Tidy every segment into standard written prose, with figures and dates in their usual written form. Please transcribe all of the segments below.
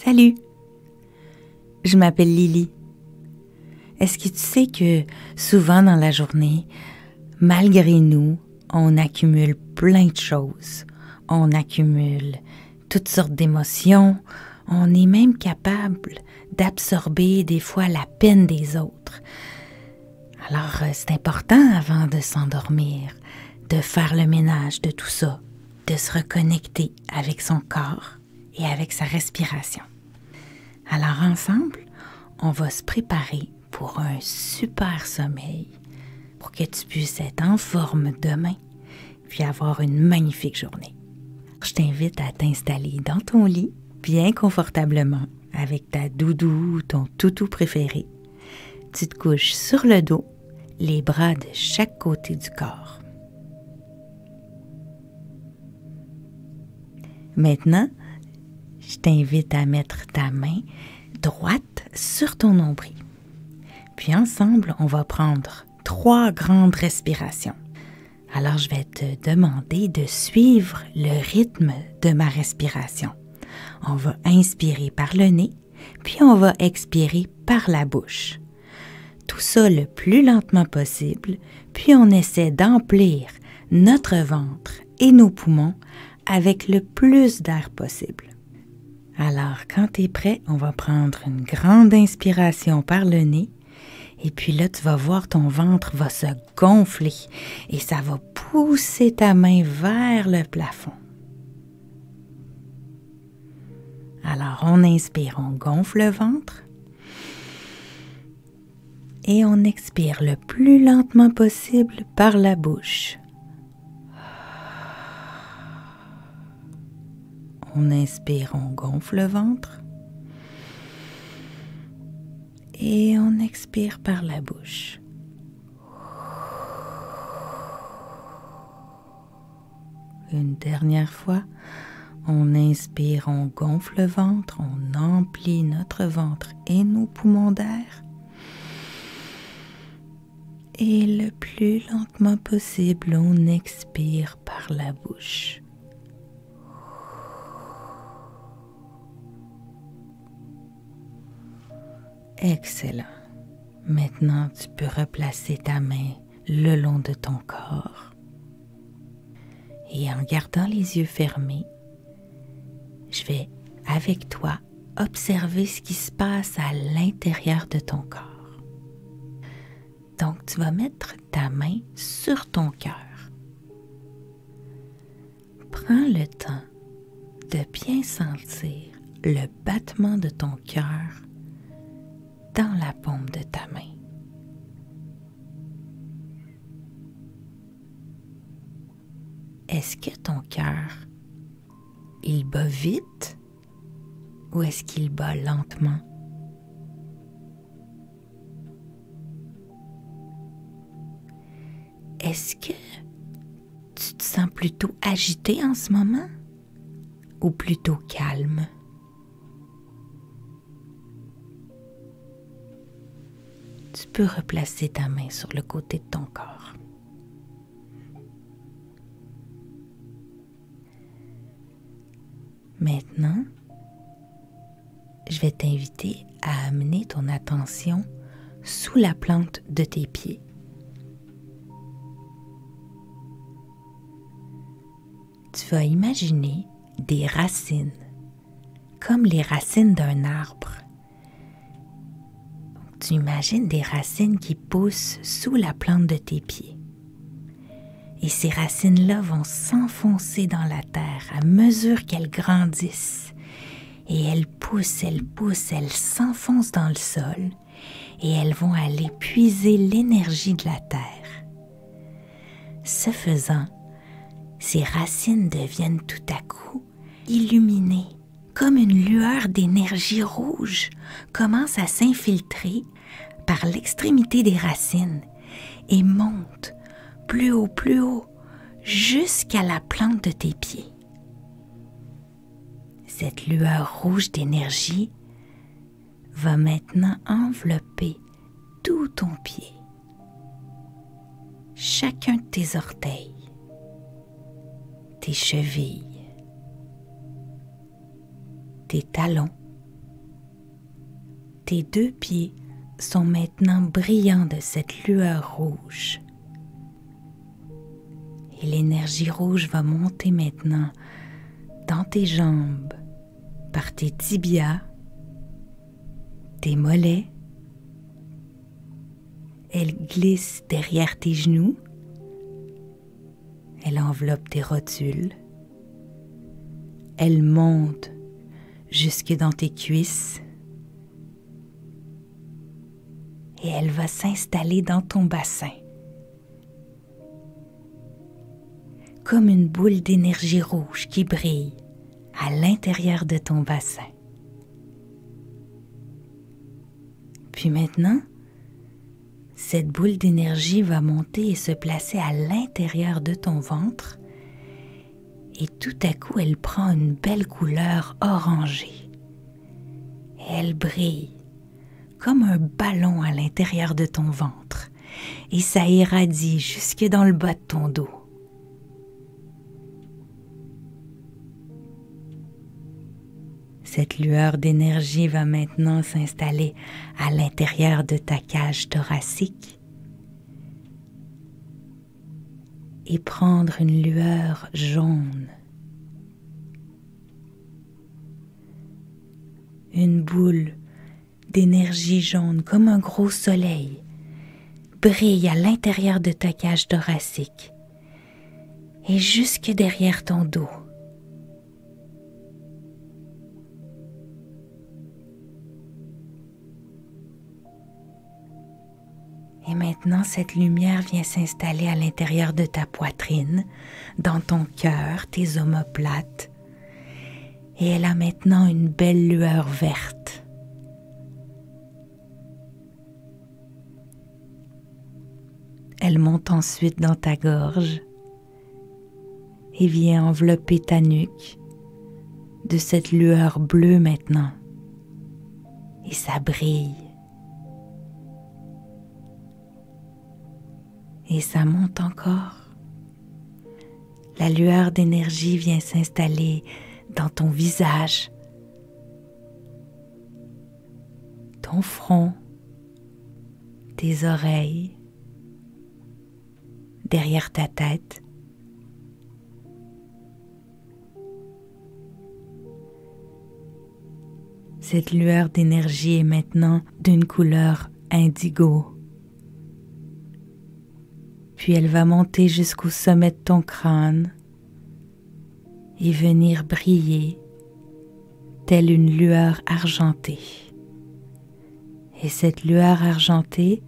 Salut, je m'appelle Lily. Est-ce que tu sais que souvent dans la journée, malgré nous, on accumule plein de choses. On accumule toutes sortes d'émotions. On est même capable d'absorber des fois la peine des autres. Alors, c'est important avant de s'endormir, de faire le ménage de tout ça, de se reconnecter avec son corps et avec sa respiration. Alors ensemble, on va se préparer pour un super sommeil, pour que tu puisses être en forme demain, puis avoir une magnifique journée. Je t'invite à t'installer dans ton lit, bien confortablement, avec ta doudou ou ton toutou préféré. Tu te couches sur le dos, les bras de chaque côté du corps. Maintenant, je t'invite à mettre ta main droite sur ton nombril. Puis ensemble, on va prendre 3 grandes respirations. Alors, je vais te demander de suivre le rythme de ma respiration. On va inspirer par le nez, puis on va expirer par la bouche. Tout ça le plus lentement possible, puis on essaie d'emplir notre ventre et nos poumons avec le plus d'air possible. Alors, quand tu es prêt, on va prendre une grande inspiration par le nez. Et puis là, tu vas voir ton ventre va se gonfler et ça va pousser ta main vers le plafond. Alors, on inspire, on gonfle le ventre. Et on expire le plus lentement possible par la bouche. On inspire, on gonfle le ventre. Et on expire par la bouche. Une dernière fois, on inspire, on gonfle le ventre, on emplit notre ventre et nos poumons d'air. Et le plus lentement possible, on expire par la bouche. Excellent. Maintenant, tu peux replacer ta main le long de ton corps. Et en gardant les yeux fermés, je vais, avec toi, observer ce qui se passe à l'intérieur de ton corps. Donc, tu vas mettre ta main sur ton cœur. Prends le temps de bien sentir le battement de ton cœur dans la paume de ta main. Est-ce que ton cœur, il bat vite ou est-ce qu'il bat lentement? Est-ce que tu te sens plutôt agité en ce moment ou plutôt calme? Tu peux replacer ta main sur le côté de ton corps. Maintenant, je vais t'inviter à amener ton attention sous la plante de tes pieds. Tu vas imaginer des racines, comme les racines d'un arbre. Tu imagines des racines qui poussent sous la plante de tes pieds. Et ces racines-là vont s'enfoncer dans la terre à mesure qu'elles grandissent. Et elles poussent, elles s'enfoncent dans le sol et elles vont aller puiser l'énergie de la terre. Ce faisant, ces racines deviennent tout à coup illuminées, comme une lueur d'énergie rouge commence à s'infiltrer par l'extrémité des racines et monte plus haut, jusqu'à la plante de tes pieds. Cette lueur rouge d'énergie va maintenant envelopper tout ton pied, chacun de tes orteils, tes chevilles, tes talons tes 2 pieds sont maintenant brillants de cette lueur rouge. Et l'énergie rouge va monter maintenant dans tes jambes, par tes tibias, tes mollets. Elle glisse derrière tes genoux. Elle enveloppe tes rotules. Elle monte jusque dans tes cuisses. Et elle va s'installer dans ton bassin. Comme une boule d'énergie rouge qui brille à l'intérieur de ton bassin. Puis maintenant, cette boule d'énergie va monter et se placer à l'intérieur de ton ventre et tout à coup, elle prend une belle couleur orangée. Et elle brille comme un ballon à l'intérieur de ton ventre et ça irradie jusque dans le bas de ton dos. Cette lueur d'énergie va maintenant s'installer à l'intérieur de ta cage thoracique et prendre une lueur jaune. Une boule d'énergie jaune comme un gros soleil brille à l'intérieur de ta cage thoracique et jusque derrière ton dos. Et maintenant, cette lumière vient s'installer à l'intérieur de ta poitrine, dans ton cœur, tes omoplates. Et elle a maintenant une belle lueur verte. Elle monte ensuite dans ta gorge et vient envelopper ta nuque de cette lueur bleue maintenant. Et ça brille. Et ça monte encore. La lueur d'énergie vient s'installer dans ton visage, ton front, tes oreilles, derrière ta tête. Cette lueur d'énergie est maintenant d'une couleur indigo. Puis elle va monter jusqu'au sommet de ton crâne et venir briller telle une lueur argentée. Et cette lueur argentée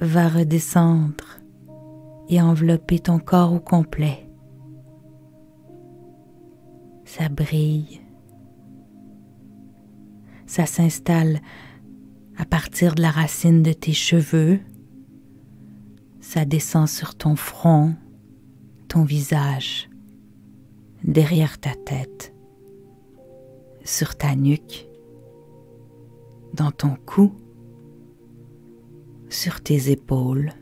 va redescendre et envelopper ton corps au complet. Ça brille. Ça s'installe à partir de la racine de tes cheveux. Ça descend sur ton front, ton visage, derrière ta tête, sur ta nuque, dans ton cou, sur tes épaules,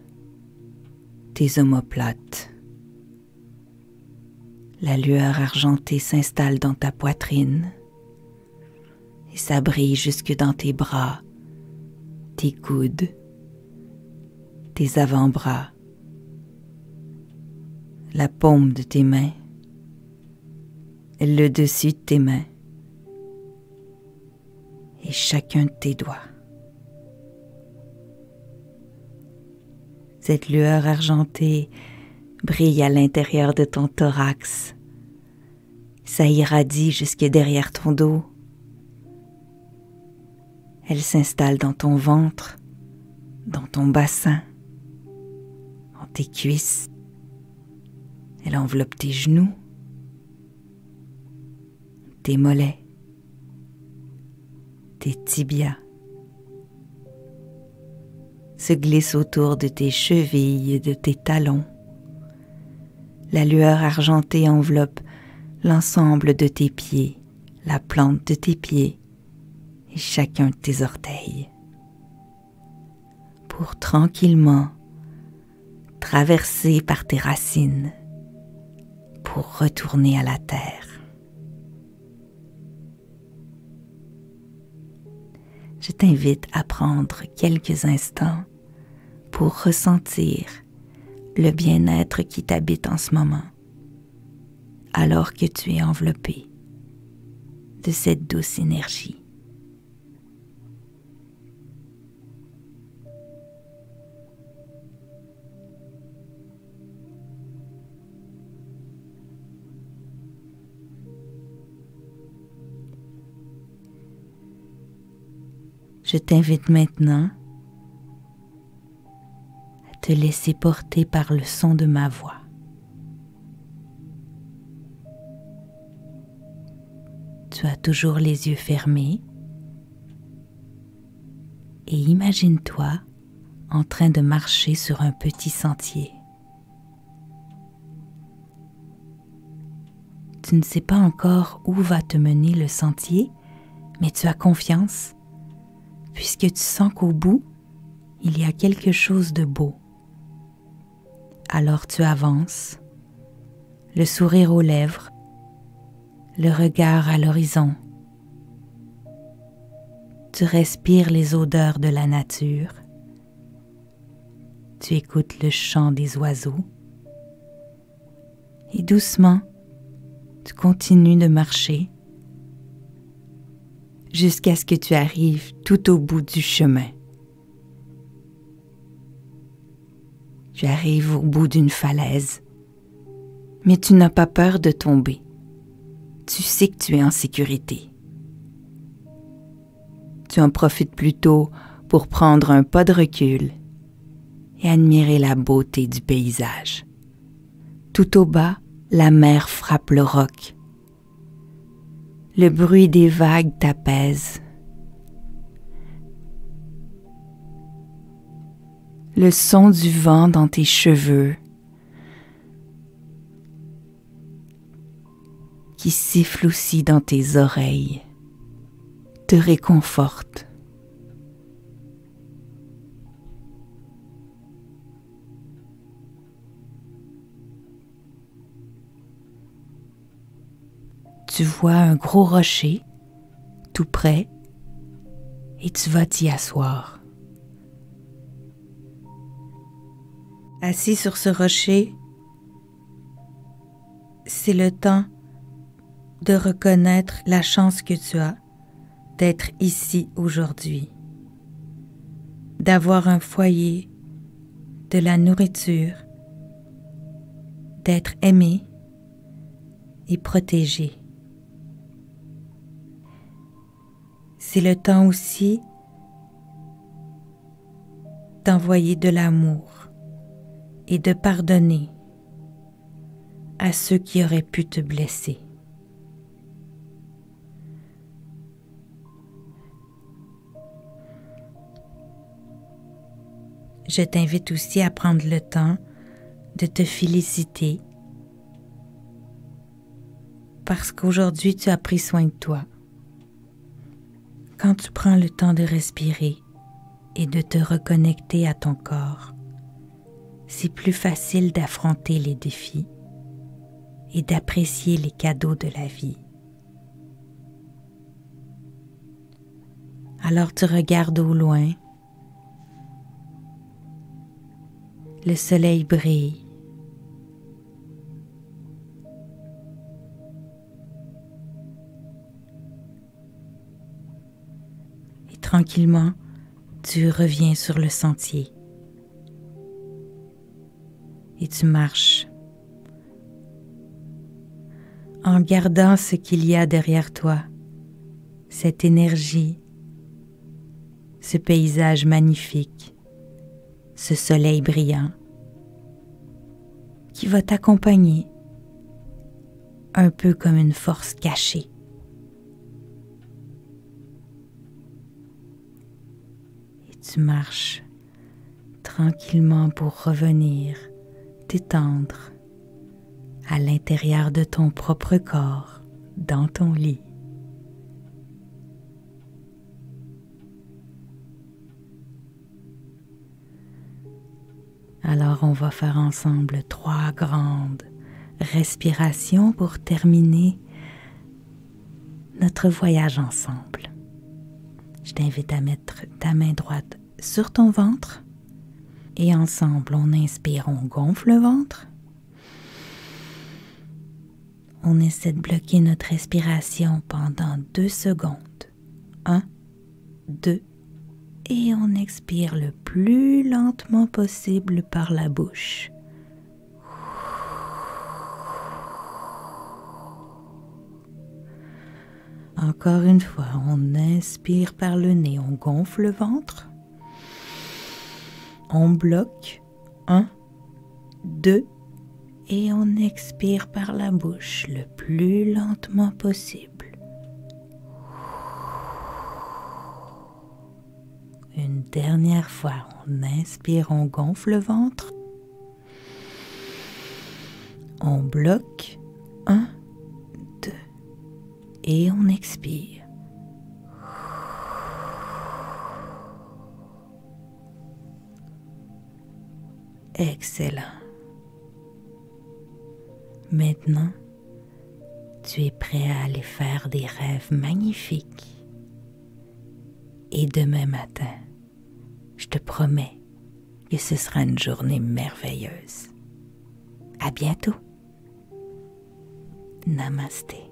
tes omoplates. La lueur argentée s'installe dans ta poitrine et ça brille jusque dans tes bras, tes coudes, tes avant-bras, la paume de tes mains, le dessus de tes mains et chacun de tes doigts. Cette lueur argentée brille à l'intérieur de ton thorax. Ça irradie jusque derrière ton dos. Elle s'installe dans ton ventre, dans ton bassin, dans tes cuisses. Elle enveloppe tes genoux, tes mollets, tes tibias, se glisse autour de tes chevilles et de tes talons. La lueur argentée enveloppe l'ensemble de tes pieds, la plante de tes pieds et chacun de tes orteils. Pour tranquillement traverser par tes racines pour retourner à la terre. je t'invite à prendre quelques instants pour ressentir le bien-être qui t'habite en ce moment, alors que tu es enveloppé de cette douce énergie. Je t'invite maintenant à te laisser porter par le son de ma voix. Tu as toujours les yeux fermés et imagine-toi en train de marcher sur un petit sentier. Tu ne sais pas encore où va te mener le sentier, mais tu as confiance, puisque tu sens qu'au bout, il y a quelque chose de beau. Alors tu avances, le sourire aux lèvres, le regard à l'horizon. Tu respires les odeurs de la nature. Tu écoutes le chant des oiseaux. Et doucement, tu continues de marcher jusqu'à ce que tu arrives tout au bout du chemin. Tu arrives au bout d'une falaise, mais tu n'as pas peur de tomber. Tu sais que tu es en sécurité. Tu en profites plutôt pour prendre un pas de recul et admirer la beauté du paysage. Tout au bas, la mer frappe le roc. Le bruit des vagues t'apaise. Le son du vent dans tes cheveux qui siffle aussi dans tes oreilles te réconforte. Tu vois un gros rocher tout près et tu vas t'y asseoir. Assis sur ce rocher, c'est le temps de reconnaître la chance que tu as d'être ici aujourd'hui, d'avoir un foyer, de la nourriture, d'être aimé et protégé. C'est le temps aussi d'envoyer de l'amour et de pardonner à ceux qui auraient pu te blesser. Je t'invite aussi à prendre le temps de te féliciter parce qu'aujourd'hui tu as pris soin de toi. Quand tu prends le temps de respirer et de te reconnecter à ton corps, c'est plus facile d'affronter les défis et d'apprécier les cadeaux de la vie. Alors tu regardes au loin, le soleil brille. Et tranquillement, tu reviens sur le sentier. Et tu marches en gardant ce qu'il y a derrière toi, cette énergie, ce paysage magnifique, ce soleil brillant qui va t'accompagner un peu comme une force cachée. Et tu marches tranquillement pour revenir t'étendre à l'intérieur de ton propre corps, dans ton lit. Alors on va faire ensemble 3 grandes respirations pour terminer notre voyage ensemble. Je t'invite à mettre ta main droite sur ton ventre et ensemble, on inspire, on gonfle le ventre. On essaie de bloquer notre respiration pendant 2 secondes. 1, 2, et on expire le plus lentement possible par la bouche. Encore une fois, on inspire par le nez, on gonfle le ventre. On bloque. 1, 2, et on expire par la bouche le plus lentement possible. Une dernière fois, on inspire, on gonfle le ventre. On bloque. 1, 2, et on expire. Excellent. Maintenant, tu es prêt à aller faire des rêves magnifiques. Et demain matin, je te promets que ce sera une journée merveilleuse. À bientôt. Namasté.